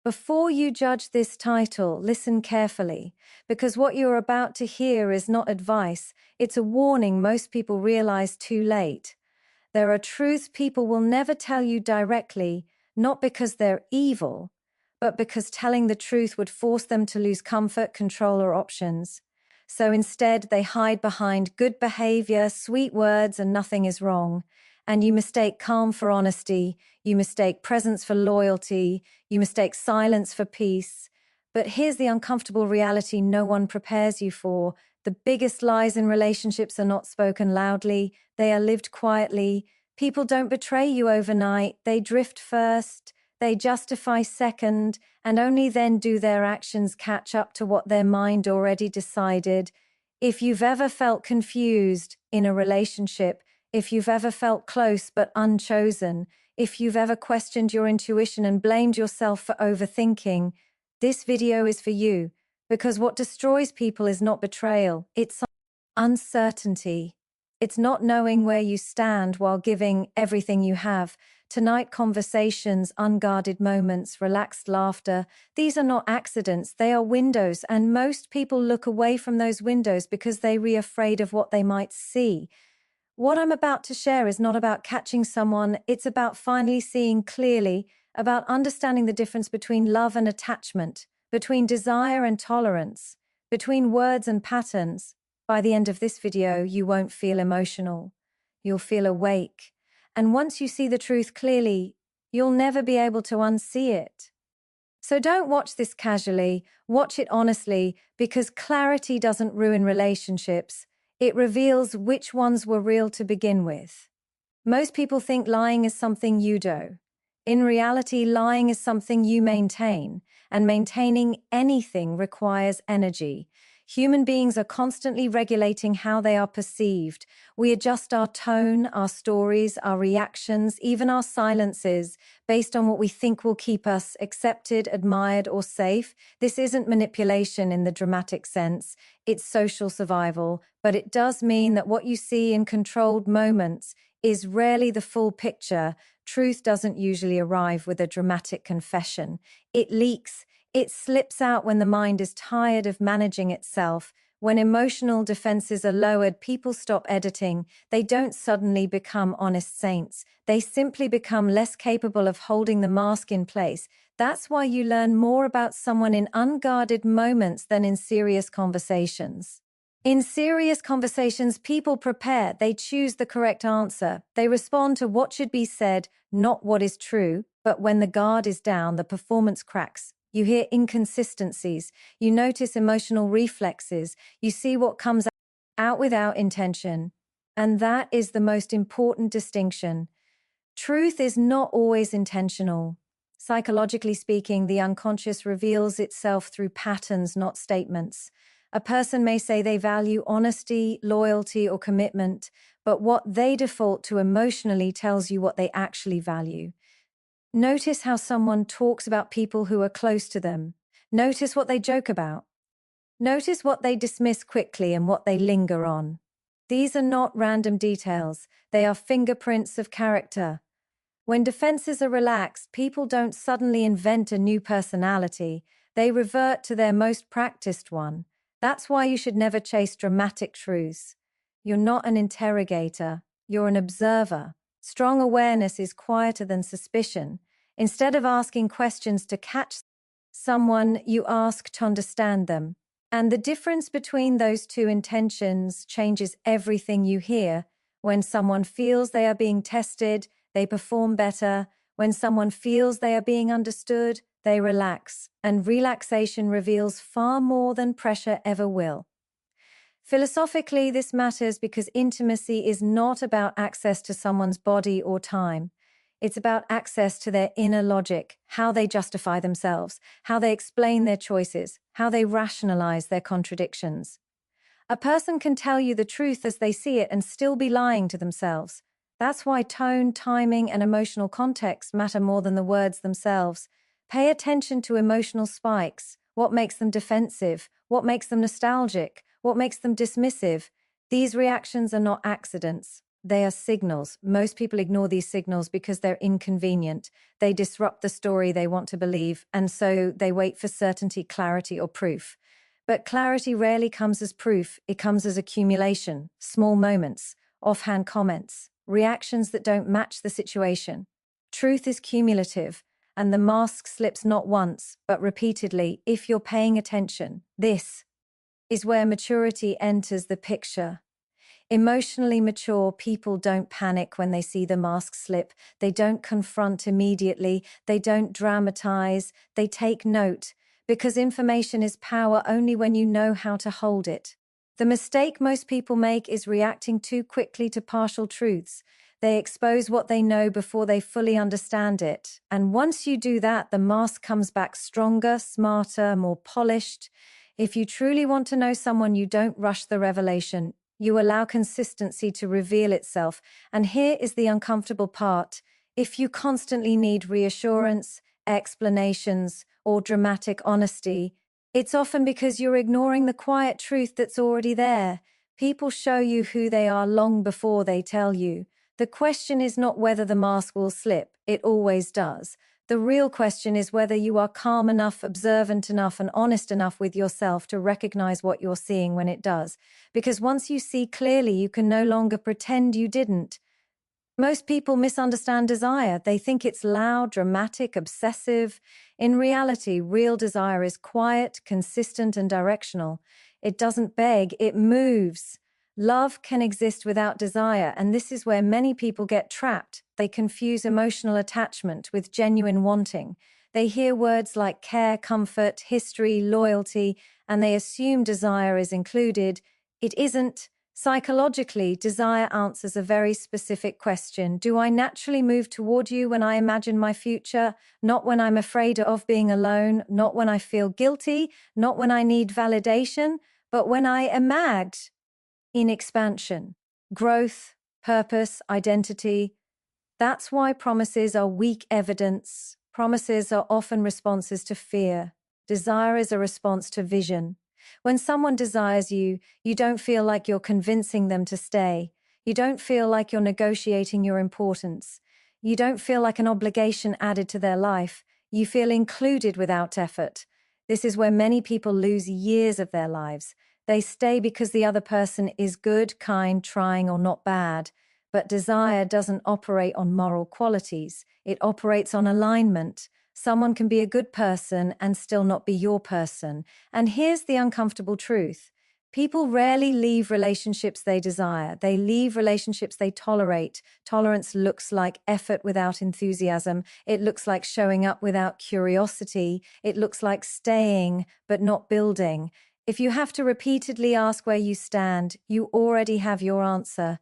Before you judge this title, listen carefully, because what you're about to hear is not advice, it's a warning most people realize too late. There are truths people will never tell you directly, not because they're evil, but because telling the truth would force them to lose comfort, control, or options. So instead, they hide behind good behavior, sweet words, and nothing is wrong. And you mistake calm for honesty, you mistake presence for loyalty, you mistake silence for peace. But here's the uncomfortable reality no one prepares you for. The biggest lies in relationships are not spoken loudly, they are lived quietly. People don't betray you overnight, they drift first, they justify second, and only then do their actions catch up to what their mind already decided. If you've ever felt confused in a relationship, if you've ever felt close but unchosen, if you've ever questioned your intuition and blamed yourself for overthinking, this video is for you, because what destroys people is not betrayal, it's uncertainty. It's not knowing where you stand while giving everything you have. Tonight, conversations, unguarded moments, relaxed laughter, these are not accidents, they are windows, and most people look away from those windows because they're afraid of what they might see. What I'm about to share is not about catching someone, it's about finally seeing clearly, about understanding the difference between love and attachment, between desire and tolerance, between words and patterns. By the end of this video, you won't feel emotional. You'll feel awake. And once you see the truth clearly, you'll never be able to unsee it. So don't watch this casually, watch it honestly, because clarity doesn't ruin relationships. It reveals which ones were real to begin with. Most people think lying is something you do. In reality, lying is something you maintain, and maintaining anything requires energy. Human beings are constantly regulating how they are perceived. We adjust our tone, our stories, our reactions, even our silences, based on what we think will keep us accepted, admired, or safe. This isn't manipulation in the dramatic sense. It's social survival, but it does mean that what you see in controlled moments is rarely the full picture. Truth doesn't usually arrive with a dramatic confession. It leaks. It slips out when the mind is tired of managing itself. When emotional defenses are lowered, people stop editing. They don't suddenly become honest saints. They simply become less capable of holding the mask in place. That's why you learn more about someone in unguarded moments than in serious conversations. In serious conversations, people prepare. They choose the correct answer. They respond to what should be said, not what is true. But when the guard is down, the performance cracks. You hear inconsistencies, you notice emotional reflexes, you see what comes out without intention. And that is the most important distinction. Truth is not always intentional. Psychologically speaking, the unconscious reveals itself through patterns, not statements. A person may say they value honesty, loyalty, or commitment, but what they default to emotionally tells you what they actually value. Notice how someone talks about people who are close to them. Notice what they joke about. Notice what they dismiss quickly and what they linger on. These are not random details. They are fingerprints of character. When defenses are relaxed, people don't suddenly invent a new personality. They revert to their most practiced one. That's why you should never chase dramatic truths. You're not an interrogator. You're an observer. Strong awareness is quieter than suspicion. Instead of asking questions to catch someone, you ask to understand them. And the difference between those two intentions changes everything you hear. When someone feels they are being tested, they perform better. When someone feels they are being understood, they relax. And relaxation reveals far more than pressure ever will. Philosophically, this matters because intimacy is not about access to someone's body or time. It's about access to their inner logic, how they justify themselves, how they explain their choices, how they rationalize their contradictions. A person can tell you the truth as they see it and still be lying to themselves. That's why tone, timing, and emotional context matter more than the words themselves. Pay attention to emotional spikes, what makes them defensive, what makes them nostalgic, what makes them dismissive. These reactions are not accidents. They are signals. Most people ignore these signals because they're inconvenient. They disrupt the story they want to believe, and so they wait for certainty, clarity, or proof. But clarity rarely comes as proof. It comes as accumulation, small moments, offhand comments, reactions that don't match the situation. Truth is cumulative, and the mask slips not once, but repeatedly if you're paying attention. This is where maturity enters the picture. Emotionally mature people don't panic when they see the mask slip. They don't confront immediately. They don't dramatize. They take note, because information is power only when you know how to hold it. The mistake most people make is reacting too quickly to partial truths. They expose what they know before they fully understand it. And once you do that, the mask comes back stronger, smarter, more polished. If you truly want to know someone, you don't rush the revelation. You allow consistency to reveal itself. And here is the uncomfortable part. If you constantly need reassurance, explanations, or dramatic honesty, it's often because you're ignoring the quiet truth that's already there. People show you who they are long before they tell you. The question is not whether the mask will slip. It always does. The real question is whether you are calm enough, observant enough, and honest enough with yourself to recognize what you're seeing when it does. Because once you see clearly, you can no longer pretend you didn't. Most people misunderstand desire. They think it's loud, dramatic, obsessive. In reality, real desire is quiet, consistent, and directional. It doesn't beg, it moves. Love can exist without desire, and this is where many people get trapped. They confuse emotional attachment with genuine wanting. They hear words like care, comfort, history, loyalty, and they assume desire is included. It isn't. Psychologically, desire answers a very specific question. Do I naturally move toward you when I imagine my future? Not when I'm afraid of being alone, not when I feel guilty, not when I need validation, but when I imagine in expansion, growth, purpose, identity. That's why promises are weak evidence. Promises are often responses to fear. Desire is a response to vision. When someone desires you, you don't feel like you're convincing them to stay. You don't feel like you're negotiating your importance. You don't feel like an obligation added to their life. You feel included without effort. This is where many people lose years of their lives. They stay because the other person is good, kind, trying, or not bad. But desire doesn't operate on moral qualities. It operates on alignment. Someone can be a good person and still not be your person. And here's the uncomfortable truth. People rarely leave relationships they desire. They leave relationships they tolerate. Tolerance looks like effort without enthusiasm. It looks like showing up without curiosity. It looks like staying but not building. If you have to repeatedly ask where you stand, you already have your answer.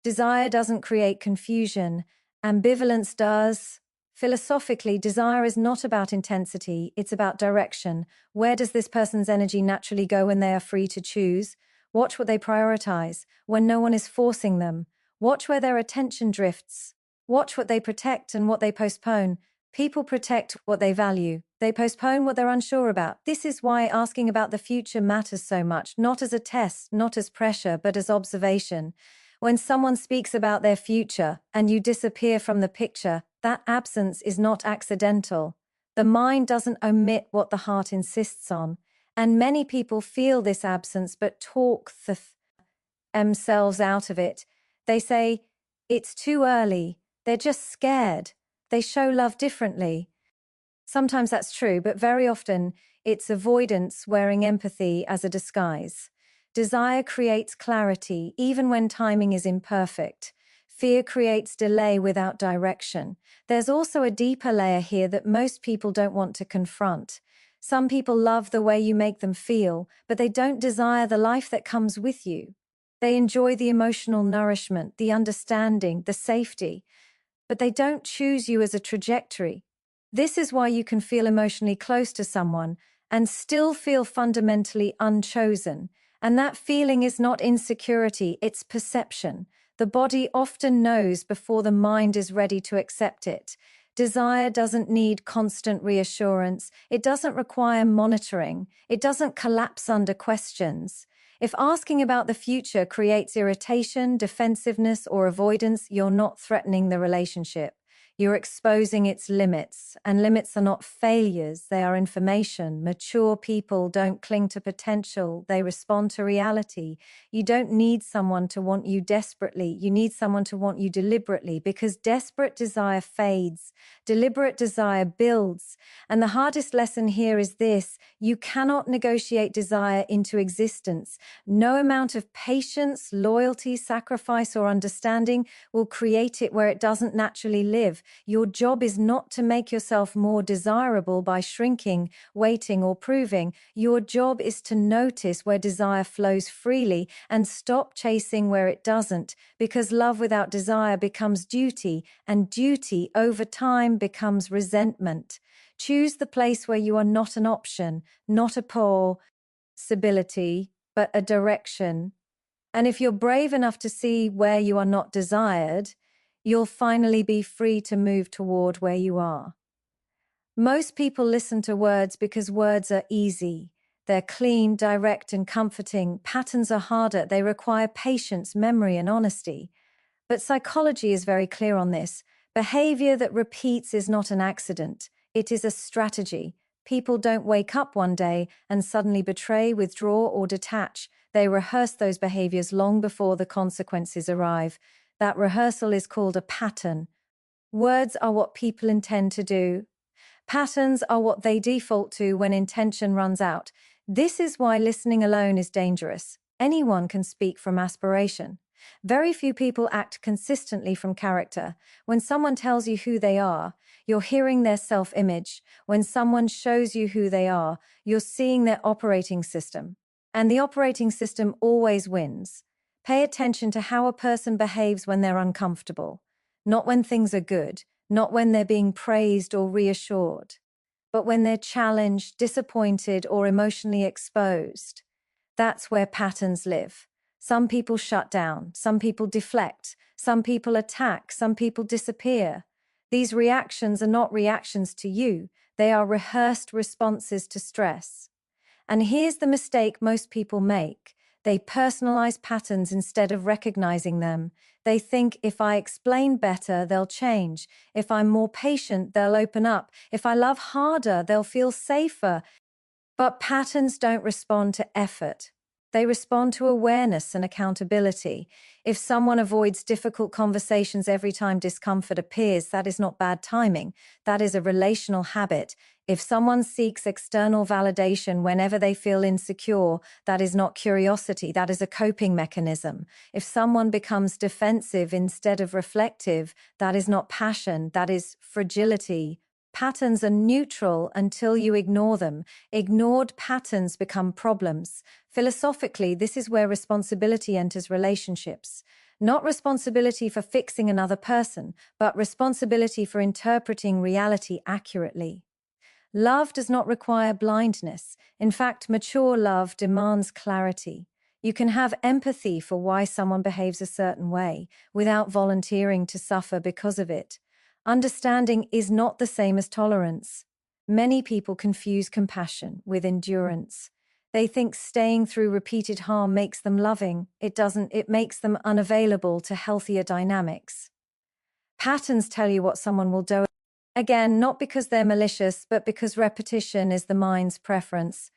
Desire doesn't create confusion. Ambivalence does. Philosophically, desire is not about intensity, it's about direction. Where does this person's energy naturally go when they are free to choose? Watch what they prioritize, when no one is forcing them. Watch where their attention drifts. Watch what they protect and what they postpone. People protect what they value. They postpone what they're unsure about. This is why asking about the future matters so much, not as a test, not as pressure, but as observation. When someone speaks about their future and you disappear from the picture, that absence is not accidental. The mind doesn't omit what the heart insists on. And many people feel this absence but talk themselves out of it. They say, it's too early. They're just scared. They show love differently. Sometimes that's true, but very often it's avoidance wearing empathy as a disguise. Desire creates clarity, even when timing is imperfect. Fear creates delay without direction. There's also a deeper layer here that most people don't want to confront. Some people love the way you make them feel, but they don't desire the life that comes with you. They enjoy the emotional nourishment, the understanding, the safety, but they don't choose you as a trajectory. This is why you can feel emotionally close to someone and still feel fundamentally unchosen. And that feeling is not insecurity, it's perception. The body often knows before the mind is ready to accept it. Desire doesn't need constant reassurance. It doesn't require monitoring. It doesn't collapse under questions. If asking about the future creates irritation, defensiveness, or avoidance, you're not threatening the relationship. You're exposing its limits, and limits are not failures, they are information. Mature people don't cling to potential, they respond to reality. You don't need someone to want you desperately, you need someone to want you deliberately, because desperate desire fades, deliberate desire builds. And the hardest lesson here is this: you cannot negotiate desire into existence. No amount of patience, loyalty, sacrifice, or understanding will create it where it doesn't naturally live. Your job is not to make yourself more desirable by shrinking, waiting, or proving. Your job is to notice where desire flows freely and stop chasing where it doesn't, because love without desire becomes duty, and duty over time becomes resentment. Choose the place where you are not an option, not a possibility, but a direction. And if you're brave enough to see where you are not desired, you'll finally be free to move toward where you are. Most people listen to words because words are easy. They're clean, direct, and comforting. Patterns are harder. They require patience, memory, and honesty. But psychology is very clear on this. Behavior that repeats is not an accident. It is a strategy. People don't wake up one day and suddenly betray, withdraw, or detach. They rehearse those behaviors long before the consequences arrive. That rehearsal is called a pattern. Words are what people intend to do. Patterns are what they default to when intention runs out. This is why listening alone is dangerous. Anyone can speak from aspiration. Very few people act consistently from character. When someone tells you who they are, you're hearing their self-image. When someone shows you who they are, you're seeing their operating system. And the operating system always wins. Pay attention to how a person behaves when they're uncomfortable. Not when things are good, not when they're being praised or reassured, but when they're challenged, disappointed, or emotionally exposed. That's where patterns live. Some people shut down, some people deflect, some people attack, some people disappear. These reactions are not reactions to you, they are rehearsed responses to stress. And here's the mistake most people make. They personalize patterns instead of recognizing them. They think, if I explain better, they'll change. If I'm more patient, they'll open up. If I love harder, they'll feel safer. But patterns don't respond to effort. They respond to awareness and accountability. If someone avoids difficult conversations every time discomfort appears, that is not bad timing. That is a relational habit. If someone seeks external validation whenever they feel insecure, that is not curiosity. That is a coping mechanism. If someone becomes defensive instead of reflective, that is not passion. That is fragility. Patterns are neutral until you ignore them. Ignored patterns become problems. Philosophically, this is where responsibility enters relationships. Not responsibility for fixing another person, but responsibility for interpreting reality accurately. Love does not require blindness. In fact, mature love demands clarity. You can have empathy for why someone behaves a certain way without volunteering to suffer because of it. Understanding is not the same as tolerance. Many people confuse compassion with endurance. They think staying through repeated harm makes them loving. It doesn't. It makes them unavailable to healthier dynamics. Patterns tell you what someone will do. Again, not because they're malicious, but because repetition is the mind's preference.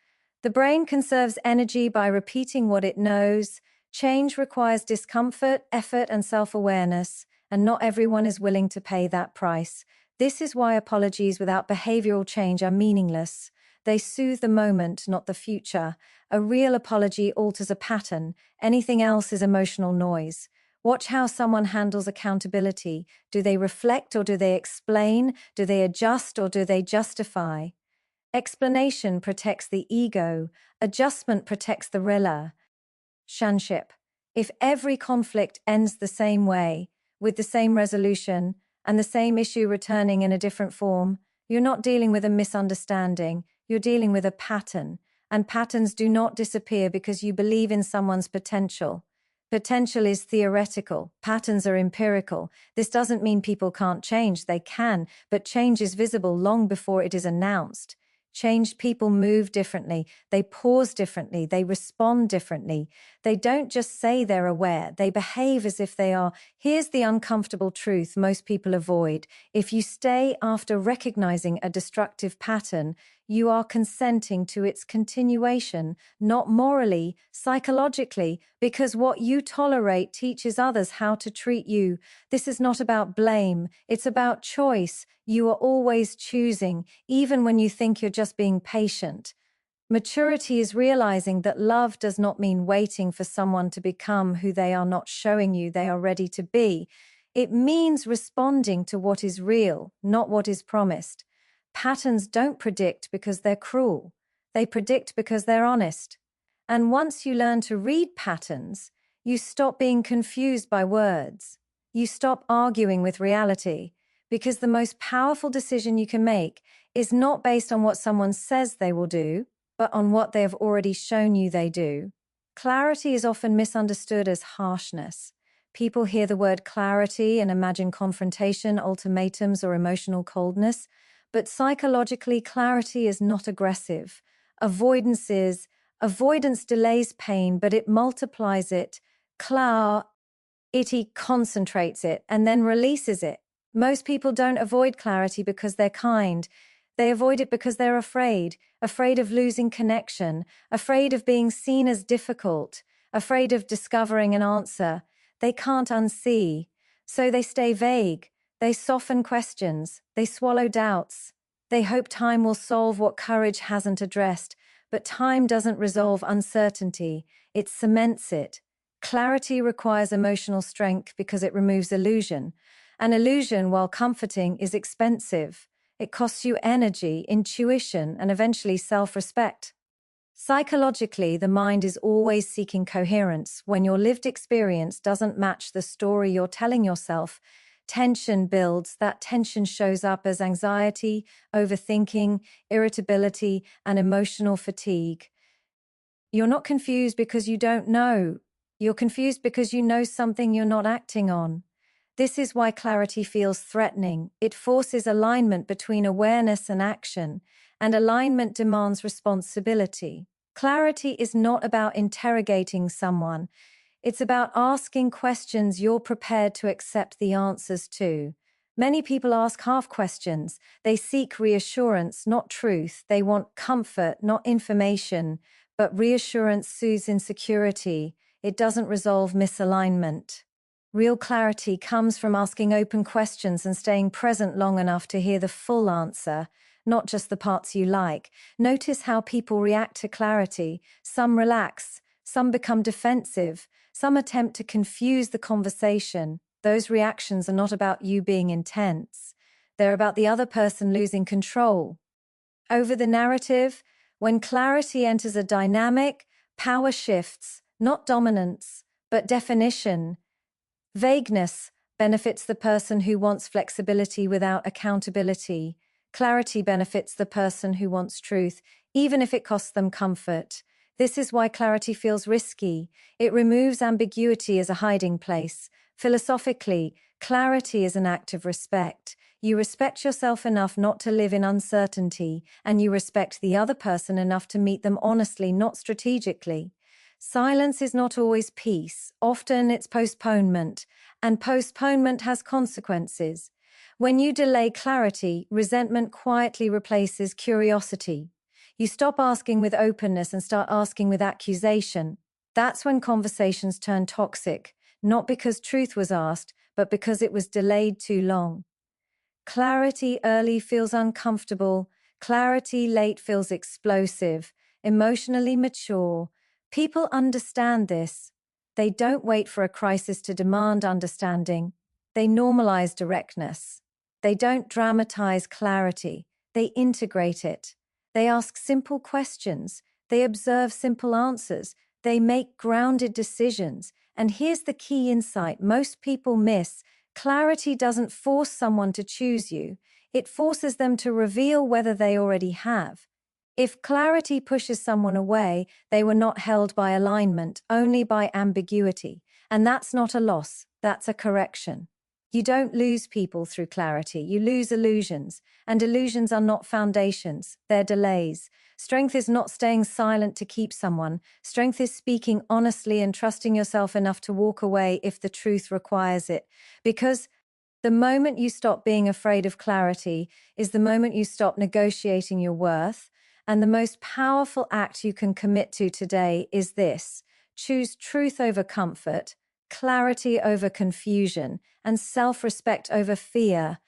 The brain conserves energy by repeating what it knows. Change requires discomfort, effort, and self-awareness, and not everyone is willing to pay that price. This is why apologies without behavioral change are meaningless. They soothe the moment, not the future. A real apology alters a pattern. Anything else is emotional noise. Watch how someone handles accountability. Do they reflect or do they explain? Do they adjust or do they justify? Explanation protects the ego. Adjustment protects the relationship. If every conflict ends the same way, with the same resolution, and the same issue returning in a different form, you're not dealing with a misunderstanding, you're dealing with a pattern. And patterns do not disappear because you believe in someone's potential. Potential is theoretical, patterns are empirical. This doesn't mean people can't change, they can, but change is visible long before it is announced. Changed people move differently, they pause differently, they respond differently. They don't just say they're aware, they behave as if they are. Here's the uncomfortable truth most people avoid. If you stay after recognizing a destructive pattern, you are consenting to its continuation, not morally, psychologically, because what you tolerate teaches others how to treat you. This is not about blame, it's about choice. You are always choosing, even when you think you're just being patient. Maturity is realizing that love does not mean waiting for someone to become who they are not showing you they are ready to be. It means responding to what is real, not what is promised. Patterns don't predict because they're cruel. They predict because they're honest. And once you learn to read patterns, you stop being confused by words. You stop arguing with reality, because the most powerful decision you can make is not based on what someone says they will do, but on what they have already shown you they do. Clarity is often misunderstood as harshness. People hear the word clarity and imagine confrontation, ultimatums, or emotional coldness, but psychologically, clarity is not aggressive. Avoidance is. Avoidance delays pain, but it multiplies it. It concentrates it and then releases it. Most people don't avoid clarity because they're kind. They avoid it because they're afraid of losing connection, afraid of being seen as difficult, afraid of discovering an answer they can't unsee. So they stay vague, they soften questions, they swallow doubts. They hope time will solve what courage hasn't addressed, but time doesn't resolve uncertainty, it cements it. Clarity requires emotional strength because it removes illusion. An illusion, while comforting, is expensive. It costs you energy, intuition, and eventually self-respect. Psychologically, the mind is always seeking coherence. When your lived experience doesn't match the story you're telling yourself, tension builds. That tension shows up as anxiety, overthinking, irritability, and emotional fatigue. You're not confused because you don't know. You're confused because you know something you're not acting on. This is why clarity feels threatening. It forces alignment between awareness and action, and alignment demands responsibility. Clarity is not about interrogating someone. It's about asking questions you're prepared to accept the answers to. Many people ask half questions. They seek reassurance, not truth. They want comfort, not information. But reassurance soothes insecurity. It doesn't resolve misalignment. Real clarity comes from asking open questions and staying present long enough to hear the full answer, not just the parts you like. Notice how people react to clarity. Some relax, some become defensive, some attempt to confuse the conversation. Those reactions are not about you being intense. They're about the other person losing control over the narrative. When clarity enters a dynamic, power shifts, not dominance, but definition. Vagueness benefits the person who wants flexibility without accountability. Clarity benefits the person who wants truth, even if it costs them comfort. This is why clarity feels risky. It removes ambiguity as a hiding place. Philosophically, clarity is an act of respect. You respect yourself enough not to live in uncertainty, and you respect the other person enough to meet them honestly, not strategically. Silence is not always peace. Often it's postponement, and postponement has consequences. When you delay clarity, resentment quietly replaces curiosity. You stop asking with openness and start asking with accusation. That's when conversations turn toxic, not because truth was asked, but because it was delayed too long. Clarity early feels uncomfortable. Clarity late feels explosive, emotionally mature. People understand this. They don't wait for a crisis to demand understanding. They normalize directness. They don't dramatize clarity. They integrate it. They ask simple questions. They observe simple answers. They make grounded decisions. And here's the key insight most people miss. Clarity doesn't force someone to choose you. It forces them to reveal whether they already have. If clarity pushes someone away, they were not held by alignment, only by ambiguity. And that's not a loss, that's a correction. You don't lose people through clarity, you lose illusions, and illusions are not foundations, they're delays. Strength is not staying silent to keep someone. Strength is speaking honestly and trusting yourself enough to walk away if the truth requires it. Because the moment you stop being afraid of clarity is the moment you stop negotiating your worth. And the most powerful act you can commit to today is this: choose truth over comfort, clarity over confusion, and self-respect over fear.